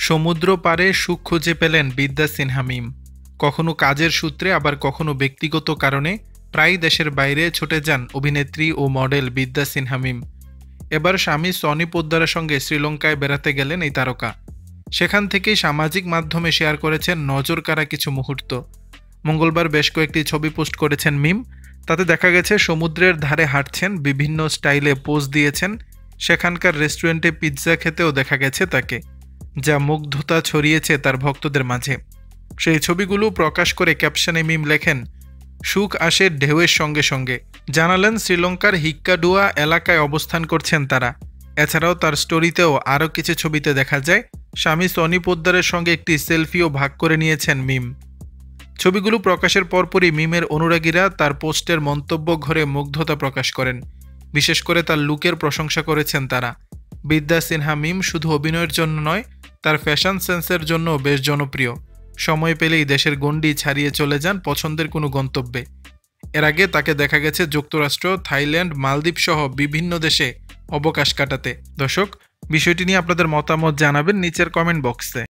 সমুদ্র পাড়ে সুখ খুঁজে পেলেন বিদ্যা সিনহা মিম। কখনো কাজের সূত্রে আবার কখনো ব্যক্তিগত কারণে প্রায় দেশের বাইরে ছুটে যান অভিনেত্রী ও মডেল বিদ্যা সিনহা মিম। এবার স্বামী সনি পোদ্দারের সঙ্গে শ্রীলঙ্কায় বেড়াতে গেলেন এই তারকা। সেখান থেকেই সামাজিক মাধ্যমে শেয়ার করেছেন নজরকাড়া কিছু মুহূর্ত। মঙ্গলবার বেশ কয়েকটি ছবি পোস্ট করেছেন মিম। তাতে দেখা গেছে সমুদ্রের ধারে হাঁটছেন, বিভিন্ন স্টাইলে পোজ দিয়েছেন, সেখানকার রেস্টুরেন্টে পিৎজা খেতেও দেখা গেছে তাকে, যা মুগ্ধতা ছড়িয়েছে তার ভক্তদের মাঝে। সেই ছবিগুলো প্রকাশ করে ক্যাপশনে মিম লেখেন, সুখ আসে ঢেউয়ের সঙ্গে সঙ্গে। জানালেন শ্রীলঙ্কার হিক্কাডুয়া এলাকায় অবস্থান করছেন তারা। এছাড়াও তার স্টোরিতেও আরও কিছু ছবিতে দেখা যায় স্বামী সনি পোদ্দারের সঙ্গে একটি সেলফিও ভাগ করে নিয়েছেন মিম। ছবিগুলো প্রকাশের পরপরই মিমের অনুরাগীরা তার পোস্টের মন্তব্য ঘরে মুগ্ধতা প্রকাশ করেন। বিশেষ করে তার লুকের প্রশংসা করেছেন তারা। বিদ্যা সিনহা মিম শুধু অভিনয়ের জন্য নয়, তার ফ্যাশন সেন্সের জন্য বেশ জনপ্রিয়। সময় পেলেই দেশের গণ্ডি ছাড়িয়ে চলে যান পছন্দের কোনো গন্তব্যে। এর আগে তাকে দেখা গেছে যুক্তরাষ্ট্র, থাইল্যান্ড, মালদ্বীপ সহ বিভিন্ন দেশে অবকাশ কাটাতে। দর্শক, বিষয়টি নিয়ে আপনাদের মতামত জানাবেন নিচের কমেন্ট বক্সে।